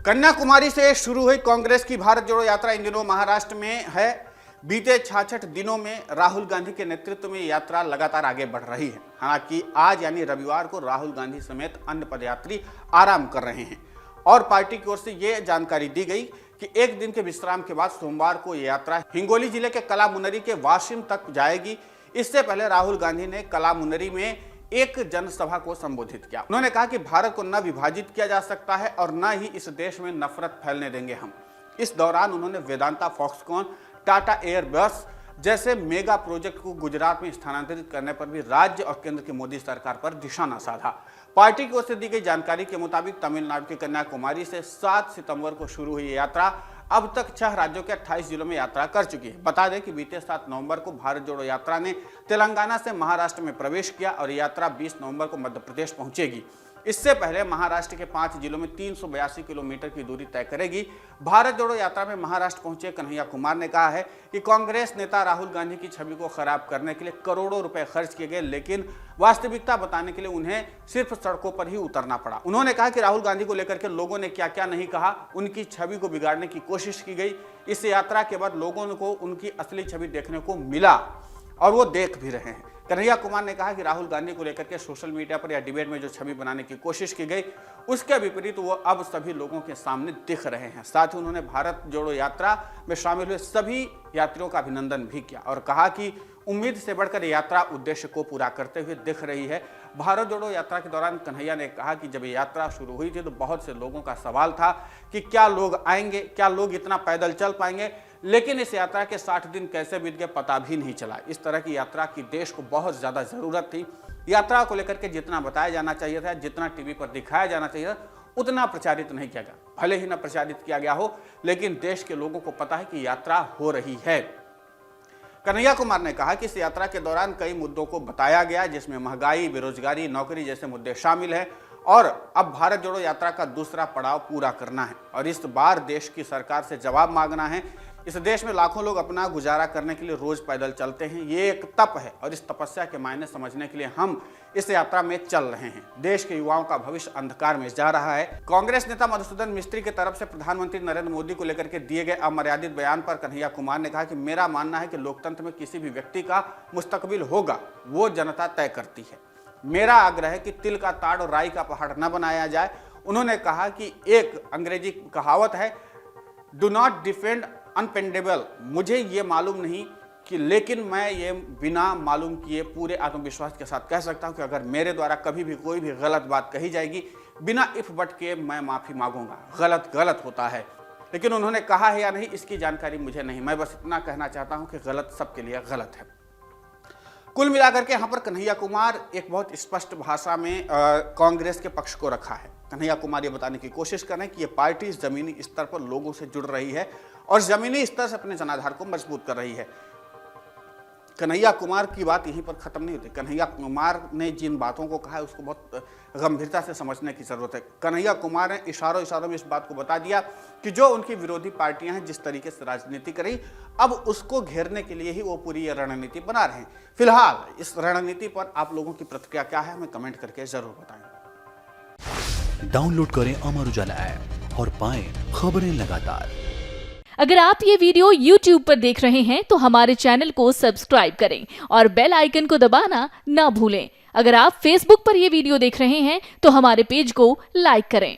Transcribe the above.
कन्याकुमारी से शुरू हुई कांग्रेस की भारत जोड़ो यात्रा इन दिनों महाराष्ट्र में है। बीते 66 दिनों में राहुल गांधी के नेतृत्व में यात्रा लगातार आगे बढ़ रही है। हालांकि आज यानी रविवार को राहुल गांधी समेत अन्य पदयात्री आराम कर रहे हैं और पार्टी की ओर से यह जानकारी दी गई कि एक दिन के विश्राम के बाद सोमवार को यह यात्रा हिंगोली जिले के कलामुनरी के वाशिम तक जाएगी। इससे पहले राहुल गांधी ने कलामुनरी में एक जनसभा को संबोधित किया। उन्होंने कहा कि भारत को न विभाजित किया जा सकता है और न ही इस देश में नफरत फैलने देंगे हम। इस दौरान उन्होंने वेदांता, फॉक्सकॉन, टाटा एयरबस जैसे मेगा प्रोजेक्ट को गुजरात में स्थानांतरित करने पर भी राज्य और केंद्र की मोदी सरकार पर निशाना साधा। पार्टी की ओर से दी गई जानकारी के मुताबिक तमिलनाडु के कन्याकुमारी से 7 सितंबर को शुरू हुई यात्रा अब तक 6 राज्यों के 28 जिलों में यात्रा कर चुकी है। बता दें कि बीते 7 नवंबर को भारत जोड़ो यात्रा ने तेलंगाना से महाराष्ट्र में प्रवेश किया और यात्रा 20 नवंबर को मध्य प्रदेश पहुंचेगी। इससे पहले महाराष्ट्र के 5 जिलों में 382 किलोमीटर की दूरी तय करेगी। भारत जोड़ो यात्रा में महाराष्ट्र पहुंचे कन्हैया कुमार ने कहा है कि कांग्रेस नेता राहुल गांधी की छवि को खराब करने के लिए करोड़ों रुपए खर्च किए गए, लेकिन वास्तविकता बताने के लिए उन्हें सिर्फ सड़कों पर ही उतरना पड़ा। उन्होंने कहा कि राहुल गांधी को लेकर के लोगों ने क्या क्या नहीं कहा, उनकी छवि को बिगाड़ने की कोशिश की गई। इस यात्रा के बाद लोगों को उनकी असली छवि देखने को मिला और वो देख भी रहे हैं। कन्हैया कुमार ने कहा कि राहुल गांधी को लेकर के सोशल मीडिया पर या डिबेट में जो छवि बनाने की कोशिश की गई, उसके विपरीत वो अब सभी लोगों के सामने दिख रहे हैं। साथ ही उन्होंने भारत जोड़ो यात्रा में शामिल हुए सभी यात्रियों का अभिनंदन भी किया और कहा कि उम्मीद से बढ़कर यात्रा उद्देश्य को पूरा करते हुए दिख रही है। भारत जोड़ो यात्रा के दौरान कन्हैया ने कहा कि जब यात्रा शुरू हुई थी तो बहुत से लोगों का सवाल था कि क्या लोग आएंगे, क्या लोग इतना पैदल चल पाएंगे, लेकिन इस यात्रा के 60 दिन कैसे बीत गए पता भी नहीं चला। इस तरह की यात्रा की देश को बहुत ज़्यादा ज़रूरत थी। यात्रा को लेकर के जितना बताया जाना चाहिए था, जितना टीवी पर दिखाया जाना चाहिए था, उतना प्रचारित नहीं किया गया। भले ही न प्रचारित किया गया हो, लेकिन देश के लोगों को पता है कि यात्रा हो रही है। कन्हैया कुमार ने कहा कि इस यात्रा के दौरान कई मुद्दों को बताया गया, जिसमें महंगाई, बेरोजगारी, नौकरी जैसे मुद्दे शामिल हैं और अब भारत जोड़ो यात्रा का दूसरा पड़ाव पूरा करना है और इस बार देश की सरकार से जवाब मांगना है। इस देश में लाखों लोग अपना गुजारा करने के लिए रोज पैदल चलते हैं। ये एक तप है और इस तपस्या के मायने समझने के लिए हम इस यात्रा में चल रहे हैं। देश के युवाओं का भविष्य अंधकार में जा रहा है। कांग्रेस नेता मधुसूदन मिस्त्री की तरफ से प्रधानमंत्री नरेंद्र मोदी को लेकर के दिए गए अमर्यादित बयान पर कन्हैया कुमार ने कहा कि मेरा मानना है कि लोकतंत्र में किसी भी व्यक्ति का मुस्तकबिल होगा, वो जनता तय करती है। मेरा आग्रह है कि तिल का ताड़ और राई का पहाड़ न बनाया जाए। उन्होंने कहा कि एक अंग्रेजी कहावत है, डू नॉट डिफेंड अनपेंडेबल। मुझे ये मालूम नहीं कि, लेकिन मैं ये बिना मालूम किए पूरे आत्मविश्वास के साथ कह सकता हूं कि अगर मेरे द्वारा कभी भी कोई भी गलत बात कही जाएगी, बिना इफ बट के मैं माफी मांगूंगा। गलत गलत होता है, लेकिन उन्होंने कहा है या नहीं इसकी जानकारी मुझे नहीं। मैं बस इतना कहना चाहता हूं कि गलत सबके लिए गलत है। कुल मिलाकर के यहाँ पर कन्हैया कुमार एक बहुत स्पष्ट भाषा में कांग्रेस के पक्ष को रखा है। कन्हैया कुमार ये बताने की कोशिश कर रहे हैं कि ये पार्टी जमीनी स्तर पर लोगों से जुड़ रही है और जमीनी स्तर से अपने जनाधार को मजबूत कर रही है। कन्हैया कुमार की बात यहीं पर खत्म नहीं होती। कन्हैया कुमार ने जिन बातों को कहा है उसको बहुत गंभीरता से समझने की जरूरत है। कन्हैया कुमार ने इशारों इशारों में इस बात को बता दिया कि जो उनकी विरोधी पार्टियां हैं जिस तरीके से राजनीति कर रही, अब उसको घेरने के लिए ही वो पूरी रणनीति बना रहे हैं। फिलहाल इस रणनीति पर आप लोगों की प्रतिक्रिया क्या है, हमें कमेंट करके जरूर बताएं। डाउनलोड करें अमर उजाला ऐप और पाएं खबरें लगातार। अगर आप ये वीडियो YouTube पर देख रहे हैं तो हमारे चैनल को सब्सक्राइब करें और बेल आइकन को दबाना ना भूलें। अगर आप Facebook पर ये वीडियो देख रहे हैं तो हमारे पेज को लाइक करें।